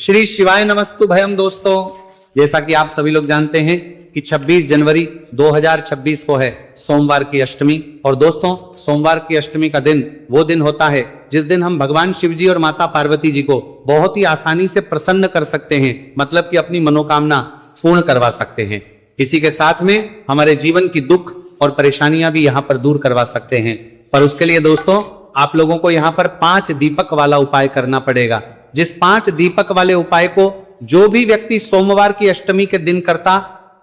श्री शिवाय नमस्तु भयम। दोस्तों, जैसा कि आप सभी लोग जानते हैं कि 26 जनवरी 2026 को है सोमवार की अष्टमी। और दोस्तों, सोमवार की अष्टमी का दिन वो दिन होता है जिस दिन हम भगवान शिव जी और माता पार्वती जी को बहुत ही आसानी से प्रसन्न कर सकते हैं, मतलब कि अपनी मनोकामना पूर्ण करवा सकते हैं। इसी के साथ में हमारे जीवन की दुख और परेशानियां भी यहाँ पर दूर करवा सकते हैं। पर उसके लिए दोस्तों, आप लोगों को यहाँ पर 5 दीपक वाला उपाय करना पड़ेगा। जिस 5 दीपक वाले उपाय को जो भी व्यक्ति सोमवार की अष्टमी के दिन करता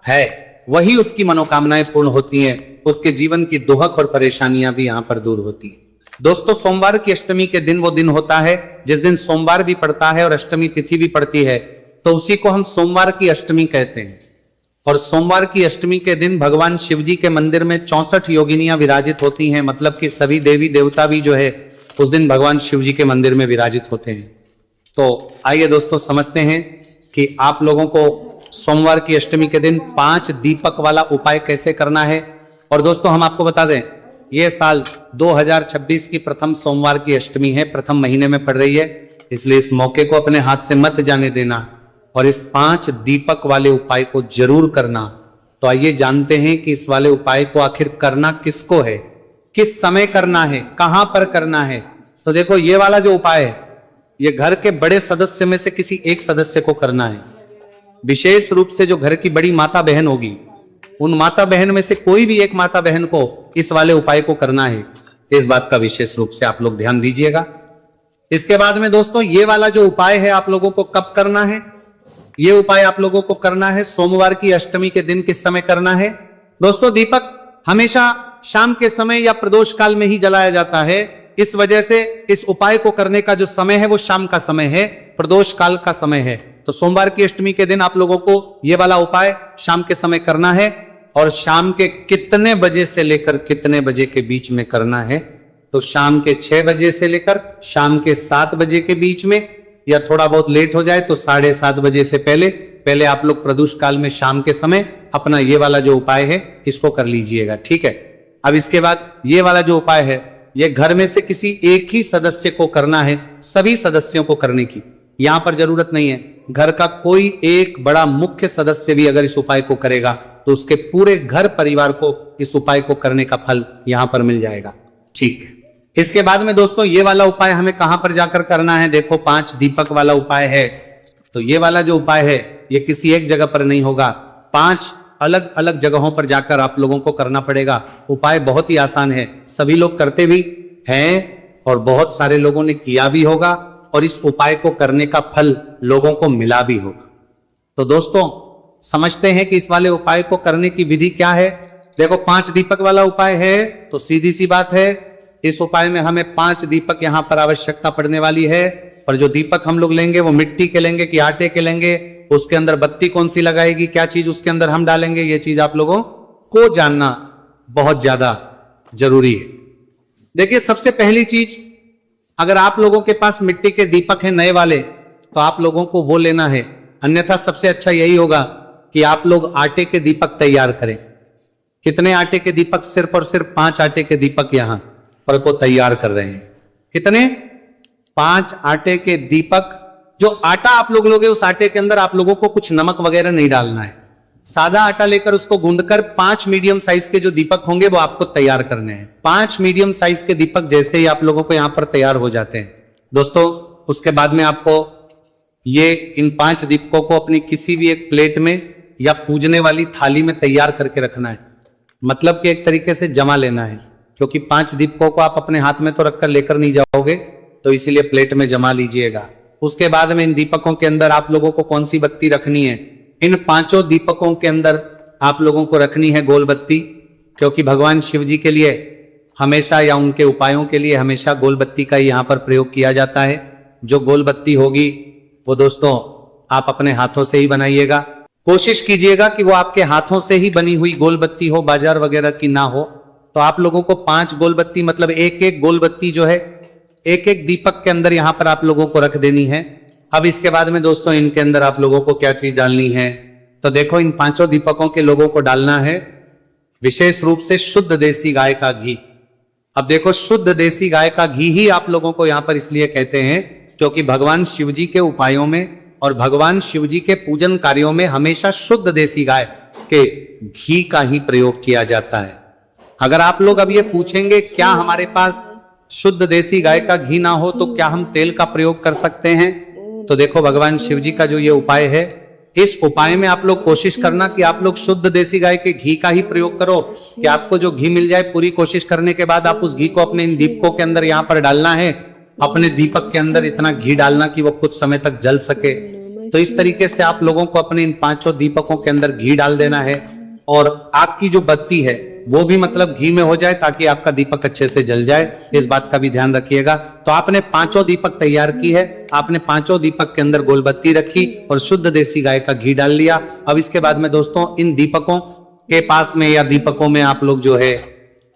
है, वही उसकी मनोकामनाएं पूर्ण होती हैं, उसके जीवन की दुख और परेशानियां भी यहाँ पर दूर होती हैं। दोस्तों, सोमवार की अष्टमी के दिन वो दिन होता है जिस दिन सोमवार भी पड़ता है और अष्टमी तिथि भी पड़ती है, तो उसी को हम सोमवार की अष्टमी कहते हैं। और सोमवार की अष्टमी के दिन भगवान शिव जी के मंदिर में 64 योगिनियां विराजित होती हैं, मतलब कि सभी देवी देवता भी जो है उस दिन भगवान शिव जी के मंदिर में विराजित होते हैं। तो आइए दोस्तों, समझते हैं कि आप लोगों को सोमवार की अष्टमी के दिन 5 दीपक वाला उपाय कैसे करना है। और दोस्तों, हम आपको बता दें, यह साल 2026 की प्रथम सोमवार की अष्टमी है, प्रथम महीने में पड़ रही है, इसलिए इस मौके को अपने हाथ से मत जाने देना और इस 5 दीपक वाले उपाय को जरूर करना। तो आइए जानते हैं कि इस वाले उपाय को आखिर करना किसको है, किस समय करना है, कहां पर करना है। तो देखो, ये वाला जो उपाय है, ये घर के बड़े सदस्य में से किसी एक सदस्य को करना है। विशेष रूप से जो घर की बड़ी माता बहन होगी, उन माता बहन में से कोई भी एक माता बहन को इस वाले उपाय को करना है। इस बात का विशेष रूप से आप लोग ध्यान दीजिएगा। इसके बाद में दोस्तों, ये वाला जो उपाय है आप लोगों को कब करना है? ये उपाय आप लोगों को करना है सोमवार की अष्टमी के दिन। किस समय करना है? दोस्तों, दीपक हमेशा शाम के समय या प्रदोष काल में ही जलाया जाता है। इस वजह से इस उपाय को करने का जो समय है वो शाम का समय है, प्रदोष काल का समय है। तो सोमवार की अष्टमी के दिन आप लोगों को ये वाला उपाय शाम के समय करना है। और शाम के कितने बजे से लेकर कितने बजे के बीच में करना है? तो शाम के 6 बजे से लेकर शाम के 7 बजे के बीच में, या थोड़ा बहुत लेट हो जाए तो 7:30 बजे से पहले आप लोग प्रदोष काल में शाम के समय अपना ये वाला जो उपाय है इसको कर लीजिएगा, ठीक है। अब इसके बाद ये वाला जो उपाय है, ये घर में से किसी एक ही सदस्य को करना है, सभी सदस्यों को करने की यहां पर जरूरत नहीं है। घर का कोई एक बड़ा मुख्य सदस्य भी अगर इस उपाय को करेगा तो उसके पूरे घर परिवार को इस उपाय को करने का फल यहां पर मिल जाएगा, ठीक है। इसके बाद में दोस्तों, ये वाला उपाय हमें कहां पर जाकर करना है? देखो, 5 दीपक वाला उपाय है, तो ये वाला जो उपाय है ये किसी एक जगह पर नहीं होगा, 5 अलग अलग जगहों पर जाकर आप लोगों को करना पड़ेगा। उपाय बहुत ही आसान है, सभी लोग करते भी हैं और बहुत सारे लोगों ने किया भी होगा और इस उपाय को करने का फल लोगों को मिला भी होगा। तो दोस्तों, समझते हैं कि इस वाले उपाय को करने की विधि क्या है। देखो, 5 दीपक वाला उपाय है तो सीधी सी बात है, इस उपाय में हमें 5 दीपक यहां पर आवश्यकता पड़ने वाली है। पर जो दीपक हम लोग लेंगे वो मिट्टी के लेंगे कि आटे के लेंगे, उसके अंदर बत्ती कौन सी लगाएगी, क्या चीज उसके अंदर हम डालेंगे, ये चीज आप लोगों को जानना बहुत ज्यादा जरूरी है। देखिए, सबसे पहली चीज, अगर आप लोगों के पास मिट्टी के दीपक हैं नए वाले, तो आप लोगों को वो लेना है। अन्यथा सबसे अच्छा यही होगा कि आप लोग आटे के दीपक तैयार करें। कितने आटे के दीपक? सिर्फ और सिर्फ 5 आटे के दीपक यहां पर को तैयार कर रहे हैं। कितने? 5 आटे के दीपक। जो आटा आप लोग लोगे, उस आटे के अंदर आप लोगों को कुछ नमक वगैरह नहीं डालना है। सादा आटा लेकर उसको गूंदकर 5 मीडियम साइज के जो दीपक होंगे वो आपको तैयार करने हैं। 5 मीडियम साइज के दीपक जैसे ही आप लोगों को यहां पर तैयार हो जाते हैं दोस्तों, उसके बाद में आपको ये इन 5 दीपकों को अपनी किसी भी एक प्लेट में या पूजने वाली थाली में तैयार करके रखना है। मतलब कि एक तरीके से जमा लेना है, क्योंकि 5 दीपकों को आप अपने हाथ में तो रखकर लेकर नहीं जाओगे, तो इसीलिए प्लेट में जमा लीजिएगा। उसके बाद में इन दीपकों के अंदर आप लोगों को कौन सी बत्ती रखनी है? इन 5 दीपकों के अंदर आप लोगों को रखनी है गोल बत्ती, क्योंकि भगवान शिव जी के लिए हमेशा या उनके उपायों के लिए हमेशा गोल बत्ती का यहाँ पर प्रयोग किया जाता है। जो गोल बत्ती होगी वो दोस्तों आप अपने हाथों से ही बनाइएगा। कोशिश कीजिएगा कि वो आपके हाथों से ही बनी हुई गोल बत्ती हो, बाजार वगैरह की ना हो। तो आप लोगों को 5 गोल बत्ती, मतलब एक एक गोल बत्ती जो है एक एक दीपक के अंदर यहां पर आप लोगों को रख देनी है। अब इसके बाद में दोस्तों, इनके अंदर आप लोगों को क्या चीज डालनी है? तो देखो, इन 5 दीपकों के लोगों को डालना है विशेष रूप से शुद्ध देसी गाय का घी। अब देखो, शुद्ध देसी गाय का घी ही आप लोगों को यहां पर इसलिए कहते हैं क्योंकि भगवान शिव जी के उपायों में और भगवान शिव जी के पूजन कार्यों में हमेशा शुद्ध देसी गाय के घी का ही प्रयोग किया जाता है। अगर आप लोग अब ये पूछेंगे क्या हमारे पास शुद्ध देसी गाय का घी ना हो तो क्या हम तेल का प्रयोग कर सकते हैं, तो देखो भगवान शिव जी का जो ये उपाय है, इस उपाय में आप लोग कोशिश करना कि आप लोग शुद्ध देसी गाय के घी का ही प्रयोग करो, कि आपको जो घी मिल जाए। पूरी कोशिश करने के बाद आप उस घी को अपने इन दीपकों के अंदर यहाँ पर डालना है। अपने दीपक के अंदर इतना घी डालना कि वो कुछ समय तक जल सके। तो इस तरीके से आप लोगों को अपने इन 5 दीपकों के अंदर घी डाल देना है, और आग की जो बत्ती है वो भी मतलब घी में हो जाए ताकि आपका दीपक अच्छे से जल जाए। इस बात का भी ध्यान रखिएगा। तो आपने 5 दीपक तैयार की है, आपने 5 दीपक के अंदर गोलबत्ती रखी और शुद्ध देसी गाय का घी डाल लिया। अब इसके बाद में दोस्तों इन दीपकों के पास में या दीपकों में आप लोग जो है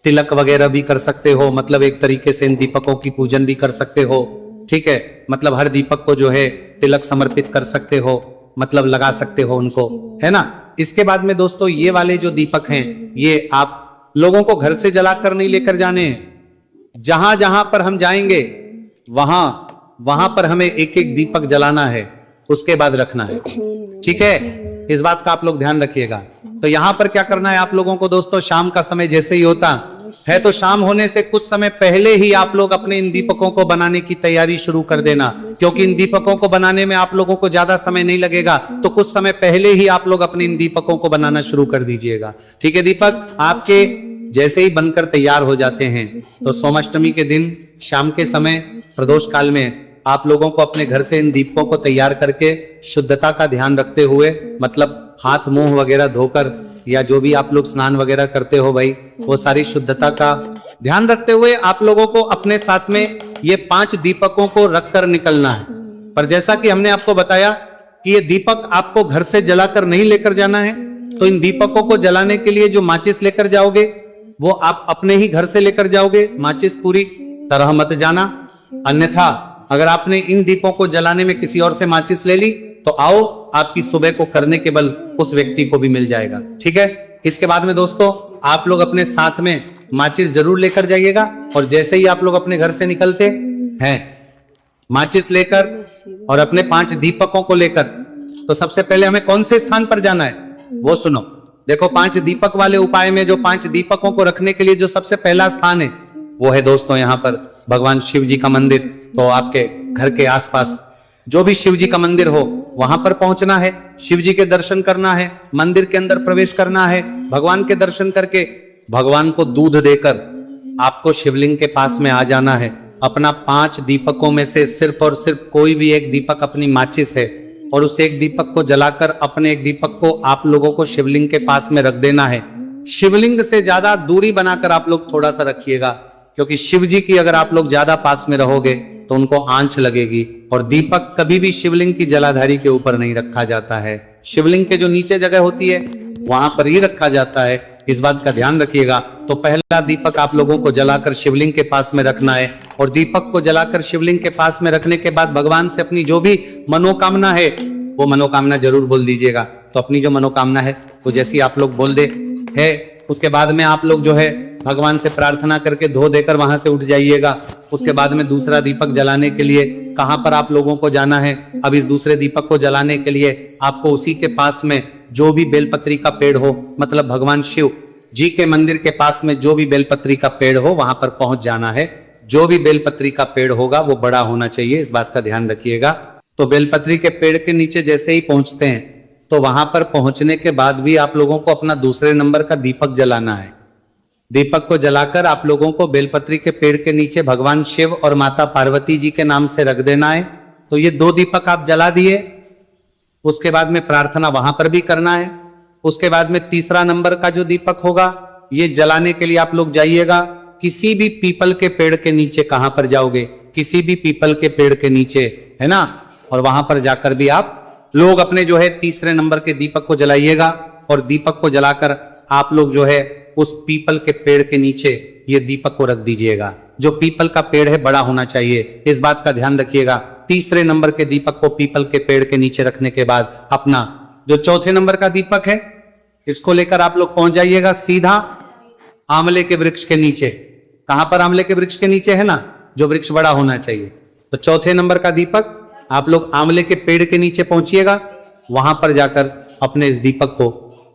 तिलक वगैरह भी कर सकते हो, मतलब एक तरीके से इन दीपकों की पूजन भी कर सकते हो। ठीक है, मतलब हर दीपक को जो है तिलक समर्पित कर सकते हो, मतलब लगा सकते हो उनको, है ना। इसके बाद में दोस्तों ये वाले जो दीपक हैं ये आप लोगों को घर से जलाकर नहीं लेकर जाने हैं। जहां जहां पर हम जाएंगे वहां पर हमें एक एक दीपक जलाना है, उसके बाद रखना है। ठीक है, इस बात का आप लोग ध्यान रखिएगा। तो यहां पर क्या करना है आप लोगों को दोस्तों, शाम का समय जैसे ही होता है तो शाम होने से कुछ समय पहले ही आप लोग अपने इन दीपकों को बनाने की तैयारी शुरू कर देना, क्योंकि इन दीपकों को बनाने में आप लोगों को ज्यादा समय नहीं लगेगा। तो कुछ समय पहले ही आप लोग अपने इन दीपकों को बनाना शुरू कर दीजिएगा। ठीक है, दीपक आपके जैसे ही बनकर तैयार हो जाते हैं तो सोमाष्टमी के दिन शाम के समय प्रदोष काल में आप लोगों को अपने घर से इन दीपकों को तैयार करके शुद्धता का ध्यान रखते हुए, मतलब हाथ मुंह वगैरह धोकर या जो भी आप लोग स्नान वगैरह करते हो भाई, वो सारी शुद्धता का ध्यान रखते हुए आप लोगों को अपने साथ में ये 5 दीपकों को रखकर निकलना है। पर जैसा कि हमने आपको बताया कि ये दीपक आपको घर से जलाकर नहीं लेकर जाना है, तो इन दीपकों को जलाने के लिए जो माचिस लेकर जाओगे वो आप अपने ही घर से लेकर जाओगे। माचिस पूरी तरह मत जाना, अन्यथा अगर आपने इन दीपों को जलाने में किसी और से माचिस ले ली तो आओ आपकी सुबह को करने के बल उस व्यक्ति को भी मिल जाएगा। ठीक है, इसके बाद में दोस्तों आप लोग अपने साथ में माचिस जरूर लेकर जाइएगा, और जैसे ही आप लोग अपने घर से निकलते हैं माचिस लेकर और अपने 5 दीपकों को लेकर, तो सबसे पहले हमें कौन से स्थान पर जाना है वो सुनो। देखो 5 दीपक वाले उपाय में जो 5 दीपकों को रखने के लिए जो सबसे पहला स्थान है वो है दोस्तों यहाँ पर भगवान शिव जी का मंदिर। तो आपके घर के आसपास जो भी शिव जी का मंदिर हो वहां पर पहुंचना है, शिव जी के दर्शन करना है, मंदिर के अंदर प्रवेश करना है, भगवान के दर्शन करके भगवान को दूध देकर आपको शिवलिंग के पास में आ जाना है। अपना 5 दीपकों में से सिर्फ और सिर्फ कोई भी एक दीपक अपनी माचिस है और उस एक दीपक को जलाकर अपने एक दीपक को आप लोगों को शिवलिंग के पास में रख देना है। शिवलिंग से ज्यादा दूरी बनाकर आप लोग थोड़ा सा रखिएगा, क्योंकि शिव जी की अगर आप लोग ज्यादा पास में रहोगे तो उनको आंच लगेगी। और दीपक कभी भी शिवलिंग की जलाधारी के ऊपर नहीं रखा जाता है, शिवलिंग के जो नीचे जगह होती है वहां पर ही रखा जाता है। इस बात का ध्यान रखिएगा। तो पहला दीपक आप लोगों को जलाकर शिवलिंग के पास में रखना है, और दीपक को जलाकर शिवलिंग के पास में रखने के बाद भगवान से अपनी जो भी मनोकामना है वो मनोकामना जरूर बोल दीजिएगा। तो अपनी जो मनोकामना है तो जैसी आप लोग बोल दे है, उसके बाद में आप लोग जो है भगवान से प्रार्थना करके धो देकर वहां से उठ जाइएगा। उसके बाद में दूसरा दीपक जलाने के लिए कहां पर आप लोगों को जाना है। अब इस दूसरे दीपक को जलाने के लिए आपको उसी के पास में जो भी बेलपत्री का पेड़ हो, मतलब भगवान शिव जी के मंदिर के पास में जो भी बेलपत्री का पेड़ हो वहां पर पहुंच जाना है। जो भी बेलपत्री का पेड़ होगा वो बड़ा होना चाहिए, इस बात का ध्यान रखिएगा। तो बेलपत्री के पेड़ के नीचे जैसे ही पहुंचते हैं तो वहां पर पहुंचने के बाद भी आप लोगों को अपना दूसरे नंबर का दीपक जलाना है। दीपक को जलाकर आप लोगों को बेलपत्री के पेड़ के नीचे भगवान शिव और माता पार्वती जी के नाम से रख देना है। तो ये 2 दीपक आप जला दिए, उसके बाद में प्रार्थना वहां पर भी करना है। उसके बाद में तीसरा नंबर का जो दीपक होगा ये जलाने के लिए आप लोग जाइएगा किसी भी पीपल के पेड़ के नीचे। कहां पर जाओगे? किसी भी पीपल के पेड़ के नीचे, है ना। और वहां पर जाकर भी आप लोग अपने जो है तीसरे नंबर के दीपक को जलाइएगा, और दीपक को जलाकर आप लोग जो है उस पीपल के पेड़ के नीचे ये दीपक को रख दीजिएगा। जो पीपल का पेड़ है बड़ा होना चाहिए, इस बात का ध्यान रखिएगा। तीसरे नंबर के दीपक को पीपल के पेड़ के नीचे रखने के बाद अपना जो चौथे नंबर का दीपक है इसको लेकर आप लोग पहुंच जाइएगा सीधा आंवले के वृक्ष के नीचे। कहां पर? आंवले के वृक्ष के नीचे, है ना, जो वृक्ष बड़ा होना चाहिए। तो चौथे नंबर का दीपक आप लोग आंवले के पेड़ के नीचे पहुंचिएगा, वहां पर जाकर अपने इस दीपक को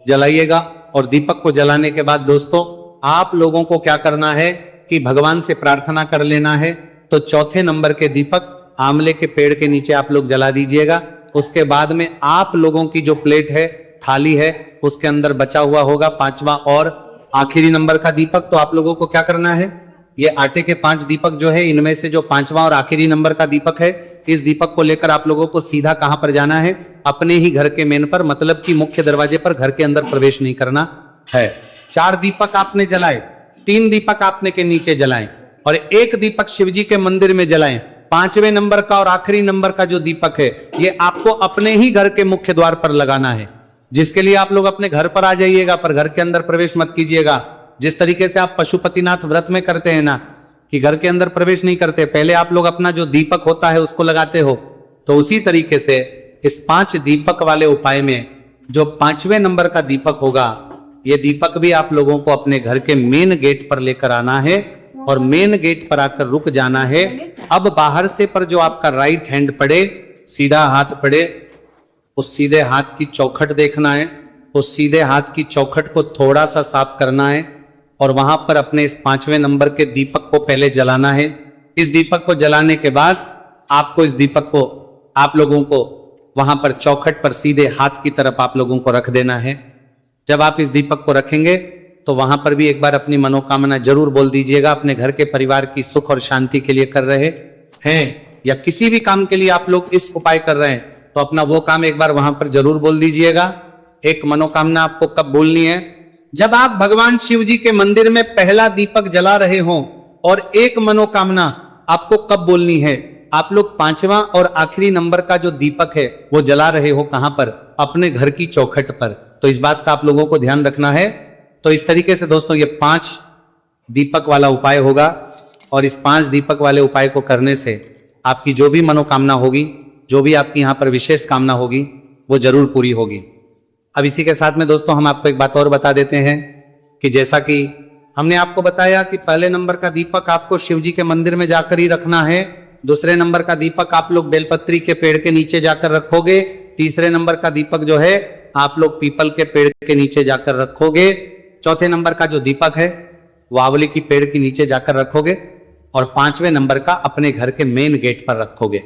जलाइएगा। और दीपक को जलाने के बाद दोस्तों आप लोगों को क्या करना है कि भगवान से प्रार्थना कर लेना है। तो चौथे नंबर के दीपक आंवले के पेड़ के नीचे आप लोग जला दीजिएगा। उसके बाद में आप लोगों की जो प्लेट है, थाली है, उसके अंदर बचा हुआ होगा पांचवा और आखिरी नंबर का दीपक। तो आप लोगों को क्या करना है, ये आटे के 5 दीपक जो है, इनमें से जो पांचवा और आखिरी नंबर का दीपक है, इस दीपक को लेकर आप लोगों को सीधा कहां पर जाना है, अपने ही घर के मेन पर, मतलब कि मुख्य दरवाजे पर, घर के अंदर प्रवेश नहीं करना है। 4 दीपक आपने जलाए, 3 दीपक आपने के नीचे जलाए और 1 दीपक शिवजी के मंदिर में जलाएं। 5वें नंबर का और आखिरी नंबर का जो दीपक है, ये आपको अपने ही घर के मुख्य द्वार पर लगाना है, जिसके लिए आप लोग अपने घर पर आ जाइएगा, पर घर के अंदर प्रवेश मत कीजिएगा। जिस तरीके से आप पशुपतिनाथ व्रत में करते हैं ना, कि घर के अंदर प्रवेश नहीं करते, पहले आप लोग अपना जो दीपक होता है उसको लगाते हो, तो उसी तरीके से इस 5 दीपक वाले उपाय में जो 5वें नंबर का दीपक होगा, ये दीपक भी आप लोगों को अपने घर के मेन गेट पर लेकर आना है और मेन गेट पर आकर रुक जाना है। अब बाहर से पर जो आपका राइट हैंड पड़े, सीधा हाथ पड़े, उस सीधे हाथ की चौखट देखना है। उस सीधे हाथ की चौखट को थोड़ा सा साफ करना है और वहां पर अपने इस 5वें नंबर के दीपक को पहले जलाना है। इस दीपक को जलाने के बाद आपको इस दीपक को, आप लोगों को वहां पर चौखट पर सीधे हाथ की तरफ आप लोगों को रख देना है। जब आप इस दीपक को रखेंगे तो वहां पर भी एक बार अपनी मनोकामना जरूर बोल दीजिएगा। अपने घर के परिवार की सुख और शांति के लिए कर रहे हैं या किसी भी काम के लिए आप लोग इस उपाय कर रहे हैं, तो अपना वो काम एक बार वहां पर जरूर बोल दीजिएगा। एक मनोकामना आपको कब बोलनी है, जब आप भगवान शिव जी के मंदिर में पहला दीपक जला रहे हो। और एक मनोकामना आपको कब बोलनी है, आप लोग 5वां और आखिरी नंबर का जो दीपक है वो जला रहे हो कहां पर, अपने घर की चौखट पर। तो इस बात का आप लोगों को ध्यान रखना है। तो इस तरीके से दोस्तों ये 5 दीपक वाला उपाय होगा और इस 5 दीपक वाले उपाय को करने से आपकी जो भी मनोकामना होगी, जो भी आपकी यहाँ पर विशेष कामना होगी, वो जरूर पूरी होगी। अब इसी के साथ में दोस्तों हम आपको एक बात और बता देते हैं कि जैसा कि हमने आपको बताया कि पहले नंबर का दीपक आपको शिव जी के मंदिर में जाकर ही रखना है। दूसरे नंबर का दीपक आप लोग बेलपत्री के पेड़ के नीचे जाकर रखोगे। तीसरे नंबर का दीपक जो है आप लोग पीपल के पेड़ के नीचे जाकर रखोगे। चौथे नंबर का जो दीपक है वो आंवले की पेड़ के नीचे जाकर रखोगे और 5वें नंबर का अपने घर के मेन गेट पर रखोगे।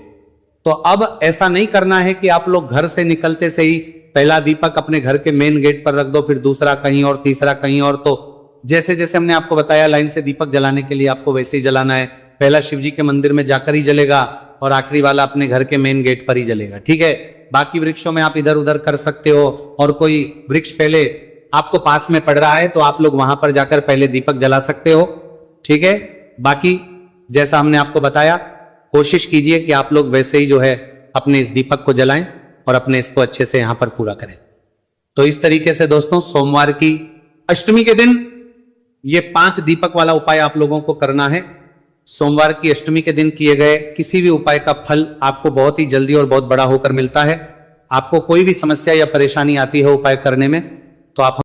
तो अब ऐसा नहीं करना है कि आप लोग घर से निकलते से ही पहला दीपक अपने घर के मेन गेट पर रख दो, फिर दूसरा कहीं और, तीसरा कहीं और। तो जैसे जैसे हमने आपको बताया लाइन से दीपक जलाने के लिए आपको वैसे ही जलाना है। पहला शिव जी के मंदिर में जाकर ही जलेगा और आखिरी वाला अपने घर के मेन गेट पर ही जलेगा, ठीक है। बाकी वृक्षों में आप इधर उधर कर सकते हो और कोई वृक्ष पहले आपको पास में पड़ रहा है तो आप लोग वहां पर जाकर पहले दीपक जला सकते हो, ठीक है। बाकी जैसा हमने आपको बताया, कोशिश कीजिए कि आप लोग वैसे ही जो है अपने इस दीपक को जलाएं और अपने इसको अच्छे से यहां पर पूरा करें। तो इस तरीके से दोस्तों सोमवार की अष्टमी के दिन ये 5 दीपक वाला उपाय आप लोगों को करना है। सोमवार की अष्टमी के दिन किए गए किसी भी उपाय का फल आपको बहुत ही जल्दी और बहुत बड़ा होकर मिलता है। आपको कोई भी समस्या या परेशानी आती है उपाय करने में तो आप